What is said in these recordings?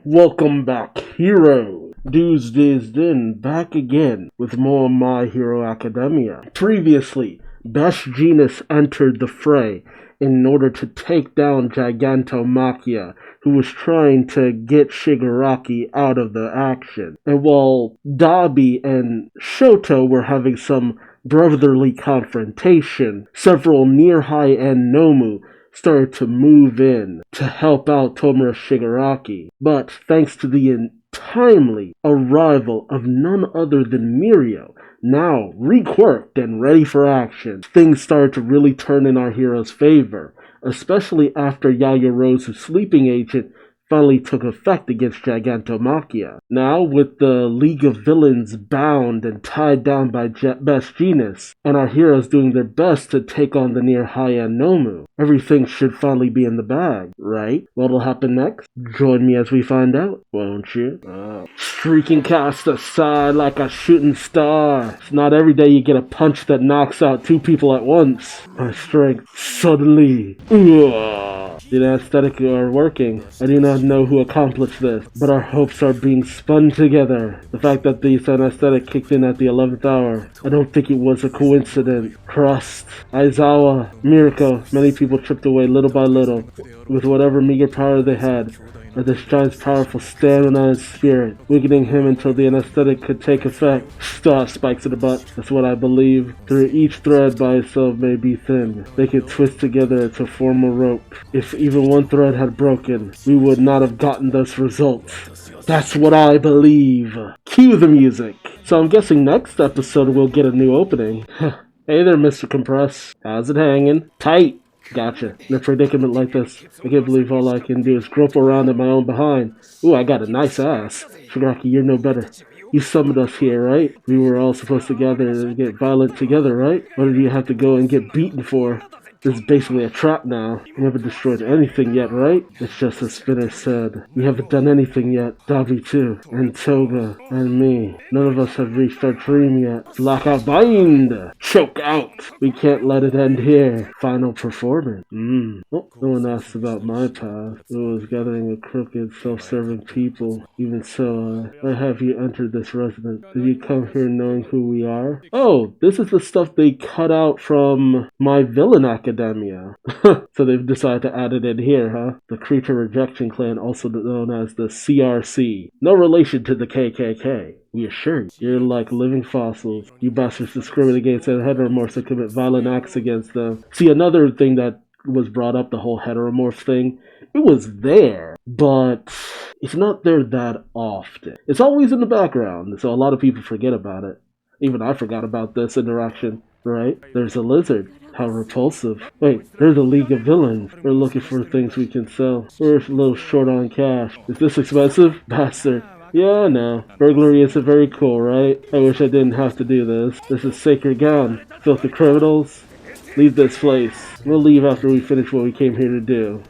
Welcome back, heroes! Duuz-Diz-Din back again with more My Hero Academia. Previously, Best Jeanist entered the fray in order to take down Gigantomachia, who was trying to get Shigaraki out of the action. And while Dabi and Shoto were having some brotherly confrontation, several near high-end Nomu started to move in to help out Tomura Shigaraki. But thanks to the timely arrival of none other than Mirio, now reworked and ready for action, things started to really turn in our hero's favor, especially after Yaoyorozu's sleeping agent finally took effect against Gigantomachia. Now, with the League of Villains bound and tied down by Best Jeanist, and our heroes doing their best to take on the near high-end Nomu, everything should finally be in the bag, right? What'll happen next? Join me as we find out, won't you? Streaking cast aside like a shooting star. It's not every day you get a punch that knocks out two people at once. My strength suddenly. The anesthetic are working. I do not know who accomplished this, but our hopes are being spun together. The fact that the anesthetic kicked in at the 11th hour, I don't think it was a coincidence. Crust, Aizawa, Mirko, many people chipped away little by little, with whatever meager power they had. But this giant's powerful stamina and spirit, weakening him until the anesthetic could take effect. Spikes in the butt. That's what I believe. Through each thread by itself may be thin. They could twist together to form a rope. If even one thread had broken, we would not have gotten those results. That's what I believe. Cue the music. So I'm guessing next episode we'll get a new opening. Hey there, Mr. Compress. How's it hanging? Tight. Gotcha. In a predicament like this, I can't believe all I can do is grope around in my own behind. Ooh, I got a nice ass. Shigaraki, you're no better. You summoned us here, right? We were all supposed to gather and get violent together, right? What did you have to go and get beaten for? This is basically a trap now. You never destroyed anything yet, right? It's just as Spinner said. We haven't done anything yet. Dabi too. And Toga. And me. None of us have reached our dream yet. Lockout bind! Choke out! We can't let it end here. Final performance. Oh, no one asked about my path. It was gathering a crooked, self-serving people. Even so, why have you entered this residence? Did you come here knowing who we are? Oh, this is the stuff they cut out from my villain academia. So they've decided to add it in here, huh? The Creature Rejection Clan, also known as the CRC. No relation to the KKK. We assure you, you're like living fossils. You bastards discriminate against heteromorphs and commit violent acts against them. See, another thing that was brought up, the whole heteromorph thing, it was there, but it's not there that often. It's always in the background, so a lot of people forget about it. Even I forgot about this interaction, right? There's a lizard. How repulsive. Wait, there's a League of Villains. We're looking for things we can sell. We're a little short on cash. Is this expensive? Bastard. Yeah, no. Burglary isn't very cool, right? I wish I didn't have to do this. This is sacred ground. Filthy criminals. Leave this place. We'll leave after we finish what we came here to do.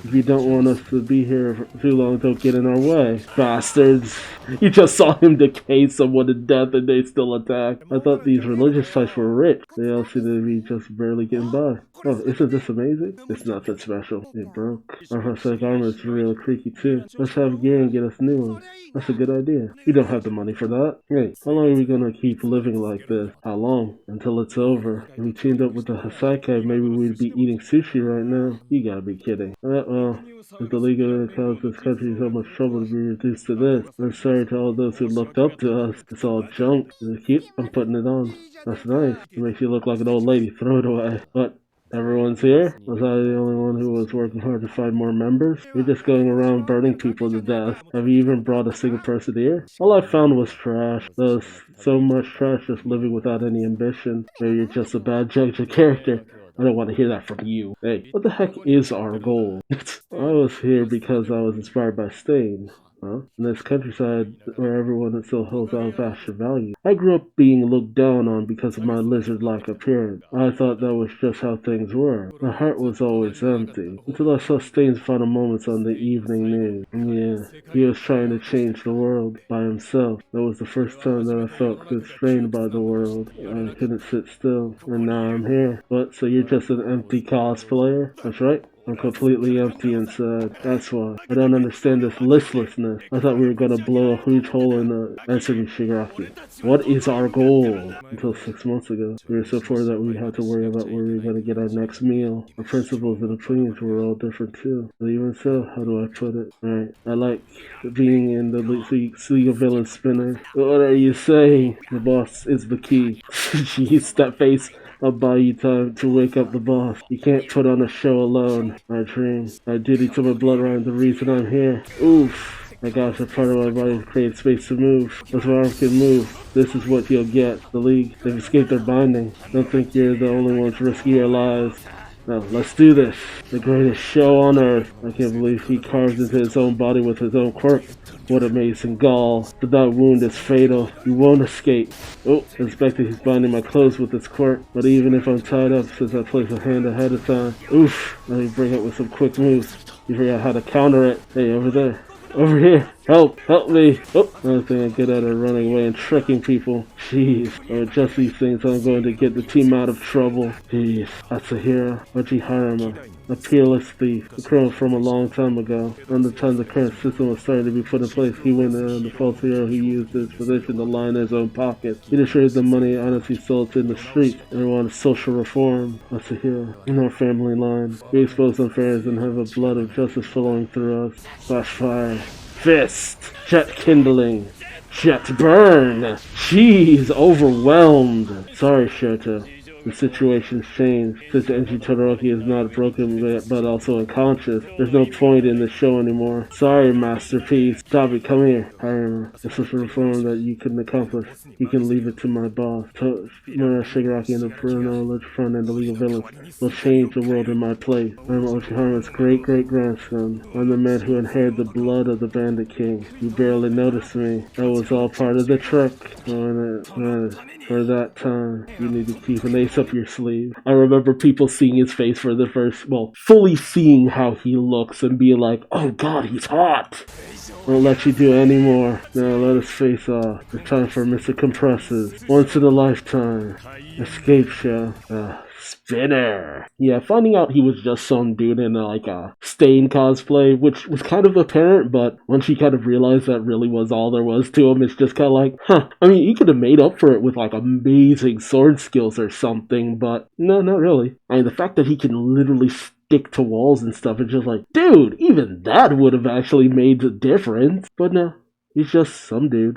If you don't want us to be here for too long, don't get in our way. Bastards. You just saw him decay someone to death and they still attack. I thought these religious types were rich. They all seem to be just barely getting by. Oh, isn't this amazing? It's nothing special. It broke. Our prosthetic armor is real creaky too. Let's have gear and get us new ones. That's a good idea. We don't have the money for that. Hey, how long are we gonna keep living like this? How long? Until it's over. If we teamed up with the Hasaikai, maybe we'd be eating sushi right now. You gotta be kidding. Well, if the League of caused this country so much trouble to be reduced to this, we're sorry to all those who looked up to us. It's all junk. Is it cute? I'm putting it on. That's nice. It makes you look like an old lady. Throw it away. What? Everyone's here? Was I the only one who was working hard to find more members? You're just going around burning people to death. Have you even brought a single person here? All I found was trash. There's so much trash just living without any ambition. Maybe you're just a bad judge of character. I don't want to hear that from you. Hey, what the heck is our goal? I was here because I was inspired by Stain. In this countryside where everyone still holds out fashion value. I grew up being looked down on because of my lizard-like appearance. I thought that was just how things were. My heart was always empty, until I saw Stain's final moments on the evening news. Yeah, he was trying to change the world by himself. That was the first time that I felt constrained by the world. I couldn't sit still, and now I'm here. What, so you're just an empty cosplayer? That's right. I'm completely empty inside. That's why. I don't understand this listlessness. I thought we were gonna blow a huge hole in the answer me, Shigaraki. What is our goal? Until 6 months ago, we were so poor that we had to worry about where we were gonna get our next meal. Our principles and opinions were all different too. But even so, how do I put it? Alright, I like being in the League of Villains spinner. What are you saying? The boss is the key. Jeez, that face. I'll buy you time to wake up the boss. You can't put on a show alone. My dream. My duty to my bloodline, the reason I'm here. Oof. My gosh, a part of my body to create space to move. That's where I can move. This is what you'll get. The League, they've escaped their binding. Don't think you're the only ones risking your lives. Now, let's do this. The greatest show on earth. I can't believe he carved into his own body with his own quirk. What amazing gall. But that wound is fatal. You won't escape. Oh, I expected he's binding my clothes with his quirk. But even if I'm tied up, since I placed a hand ahead of time. Oof. Let me bring it with some quick moves. You forgot how to counter it. Hey, over there. Over here! Help! Help me! Oh, another thing I get at are running away and tricking people. Jeez. Or just these things I'm going to get the team out of trouble. Jeez. That's a hero. Harama. A peerless thief. A criminal from a long time ago. Around the time the current system was starting to be put in place, he went around the false hero who used his position to line his own pockets. He destroyed the money honestly sold in the street and wanted social reform. That's a hero. In our family line. We expose unfairness and have a blood of justice flowing through us. Flash fire. Fist. Jet kindling. Jet burn. Jeez, overwhelmed. Sorry, Shoto. The situation's changed. Since Enji Todoroki is not broken but also unconscious, there's no point in the show anymore. Sorry, Masterpiece. Dabi, come here. Harama. This is a reform that you couldn't accomplish. You can leave it to my boss. Mura Shigaraki and the Bruno Front and the League of Villains will change the world in my place. I'm Ochiharama's great-great-grandson. I'm the man who inherited the blood of the Bandit King. You barely noticed me. That was all part of the trick. For that time, you need to keep an ace up your sleeve. I remember people seeing his face for the first, fully seeing how he looks and being like, oh god, he's hot! Won't let you do any more. Now let us face off. It's time for Mr. Compresses. Once in a lifetime. Escape show. Spinner. Yeah, finding out he was just some dude in a Stain cosplay, which was kind of apparent, but once you kind of realized that really was all there was to him, it's just kind of like, huh. I mean, he could have made up for it with amazing sword skills or something, but no, not really. I mean, the fact that he can literally stick to walls and stuff, it's just like, dude, even that would have actually made a difference. But no, he's just some dude.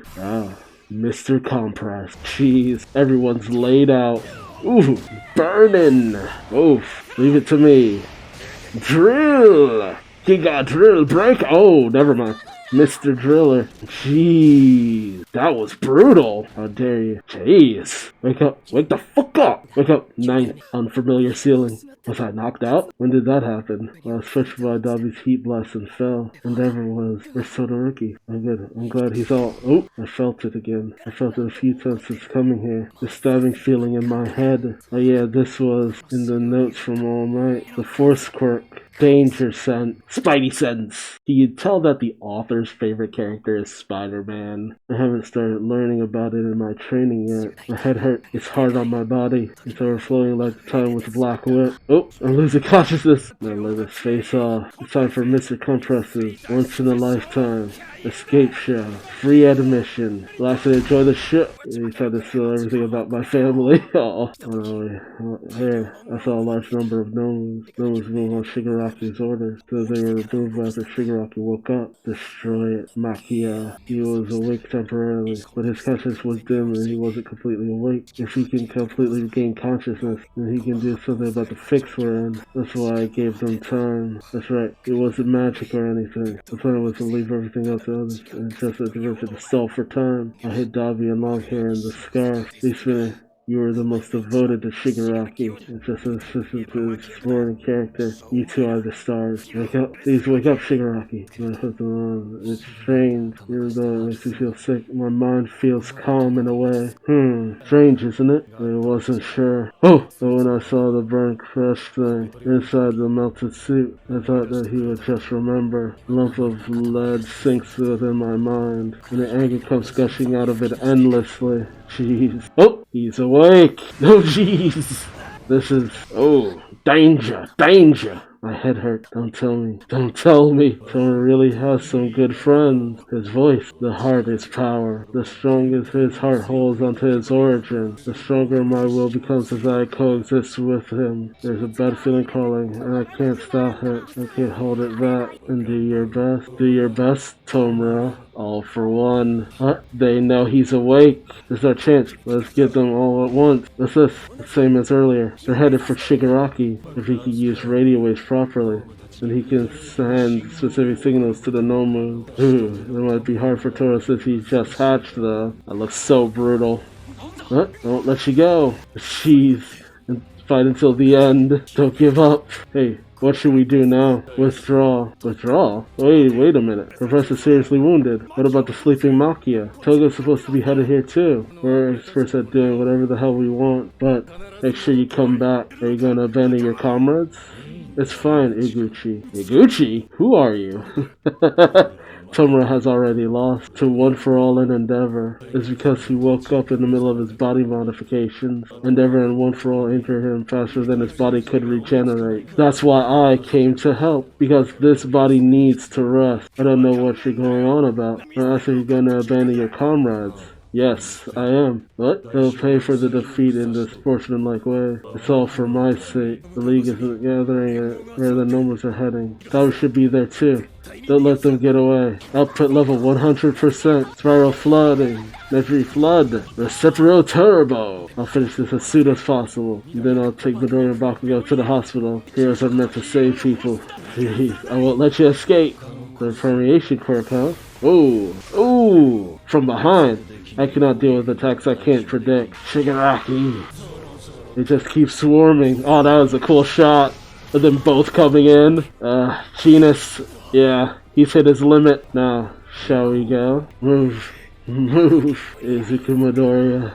Mr. Compress. Jeez, everyone's laid out. Ooh, burning! Oof, leave it to me. Drill! He got drill break! Oh, never mind. Mr. Driller. Jeez, that was brutal. How dare you? Jeez. Wake up. Wake the fuck up. Wake up. Ninth unfamiliar ceiling. Was I knocked out? When did that happen? I was pushed by Dabi's heat blast and fell. Endeavor was. Where's Todoroki? I'm good. I'm glad he's all. Oh, I felt it again. I felt it a few times since coming here. The stabbing feeling in my head. Oh yeah, this was in the notes from All Might. The Force quirk. Danger sense. Spidey sense. You can tell that the author's favorite character is Spider-Man. I haven't started learning about it in my training yet. My head hurt. It's hard on my body. It's overflowing like the time with the Black Whip. Oh, I'm losing consciousness. Now let us face off. It's time for Mr. Compresses. Once in a lifetime. Escape show. Free admission. Lastly, enjoy the show. He tried to steal everything about my family. Oh, here, I saw a large number of gnomes. Gnomes move on Shigaraki's orders, so they were removed after Shigaraki woke up. Destroy it. Makia. He was awake temporarily, but his consciousness was dim and he wasn't completely awake. If he can completely regain consciousness, then he can do something about the fix we're in. That's why I gave them time. That's right. It wasn't magic or anything. The plan was to leave everything else to others, and just as diverted to stall for time. I hit Dabi and long hair and the scarf. You were the most devoted to Shigaraki, and just as assistant to his exploring character, you two are the stars. Wake up, please wake up, Shigaraki. I put them on. It's strange, even though it makes me feel sick. My mind feels calm in a way. Strange, isn't it? I wasn't sure. Oh! But when I saw the burnt crushed thing inside the melted suit, I thought that he would just remember. A lump of lead sinks within my mind, and the anger comes gushing out of it endlessly. Jeez. Oh! He's awake! Oh, jeez! This is... Oh, danger! Danger! My head hurt. Don't tell me. Don't tell me. Someone really has some good friends. His voice. The heart is power. The strongest his heart holds onto his origin, the stronger my will becomes as I coexist with him. There's a bad feeling crawling, and I can't stop it. I can't hold it back. And do your best. Do your best, Tomura. All for one. What? They know he's awake. This is our chance. Let's get them all at once. What's this? The same as earlier. They're headed for Shigaraki. If he could use radio waves properly, then he can send specific signals to the Nomu. Ooh, it might be hard for Toro since he just hatched though. That looks so brutal. What? Don't let you go. Jeez. And fight until the end. Don't give up. Hey. What should we do now? Withdraw. Withdraw? Wait a minute. Professor's seriously wounded. What about the sleeping Makia? Toga's supposed to be headed here too. We're experts at doing whatever the hell we want, but make sure you come back. Are you gonna abandon your comrades? It's fine, Iguchi. Iguchi? Who are you? Tomura has already lost to One for All in Endeavor. It's because he woke up in the middle of his body modifications. Endeavor and One for All injured him faster than his body could regenerate. That's why I came to help, because this body needs to rest. I don't know what you're going on about. I said you're gonna abandon your comrades. Yes, I am. What? They'll pay for the defeat in this sportsmanlike way. It's all for my sake. The League isn't gathering at where the Nomus are heading. Thought we should be there too. Don't let them get away. Output level 100%. Spiral flooding. Metri flood. Recipro turbo. I'll finish this as soon as possible. And then I'll take Midori and Bakugo to the hospital. Heroes are meant to save people. Jeez, I won't let you escape. The permeation quirk, huh? Ooh. Ooh. From behind. I cannot deal with attacks I can't predict. Shigaraki. They just keep swarming. Oh, that was a cool shot. Of them both coming in. Genus. Yeah, he's hit his limit. Now, shall we go? Move. Move. Izuku Midoriya.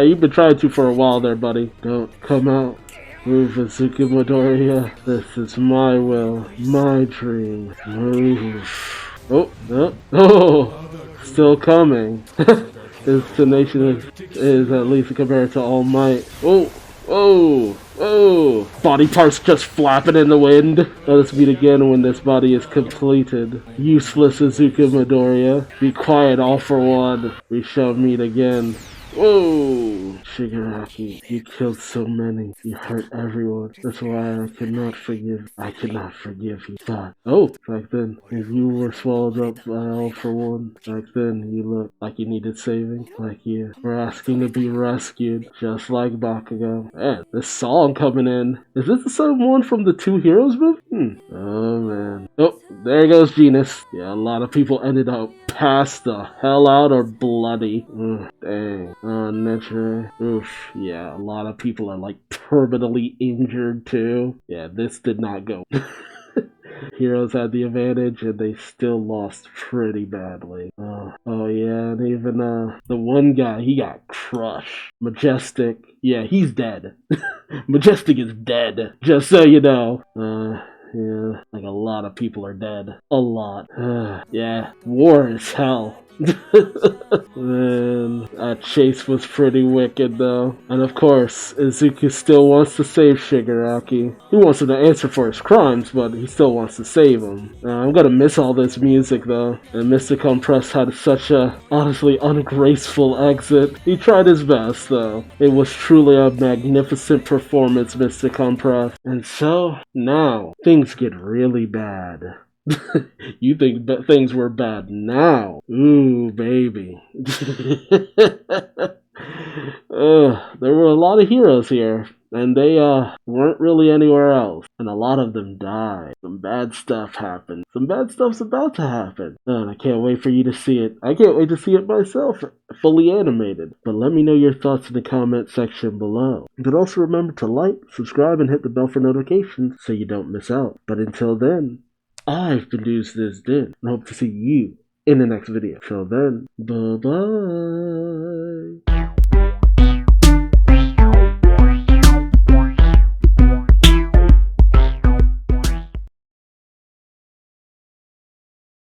You've been trying to for a while there, buddy. Don't come out. Move, Izuku Midoriya. This is my will. My dream. Move. Oh. Still coming. His tenacious is at least compared to All Might. Whoa! Body parts just flapping in the wind. Let us meet again when this body is completed. Useless Izuku Midoriya. Be quiet, all for one. We shall meet again. Whoa! Shigaraki, you killed so many. You hurt everyone. That's why I cannot forgive you. But, back then, if you were swallowed up by All for One, back then you looked like you needed saving. Like you were asking to be rescued, just like Bakugo. Man, this song coming in. Is this the same one from the Two Heroes movie? Oh, man. Oh, there goes Genus. Yeah, a lot of people ended up passed the hell out or bloody. Dang. Nature. Oof. Yeah, a lot of people are like permanently injured too. Yeah, this did not go. Heroes had the advantage and they still lost pretty badly. Oh yeah, and even the one guy, he got crushed. Majestic. Yeah, he's dead. Majestic is dead. Just so you know. Yeah, like a lot of people are dead. A lot. Yeah, war is hell. Man, that chase was pretty wicked though. And of course, Izuku still wants to save Shigaraki. He wants him to answer for his crimes, but he still wants to save him. I'm gonna miss all this music though. And Mysticon Press had such a honestly ungraceful exit. He tried his best though. It was truly a magnificent performance, Mysticon Press. And so, now, things get really bad. You think things were bad now? Ooh, baby. There were a lot of heroes here, and they weren't really anywhere else. And a lot of them died. Some bad stuff happened. Some bad stuff's about to happen. And I can't wait for you to see it. I can't wait to see it myself, fully animated. But let me know your thoughts in the comment section below. But also remember to like, subscribe, and hit the bell for notifications so you don't miss out. But until then, I've been Duuz-Diz-Din, and hope to see you in the next video. Till then, bye-bye.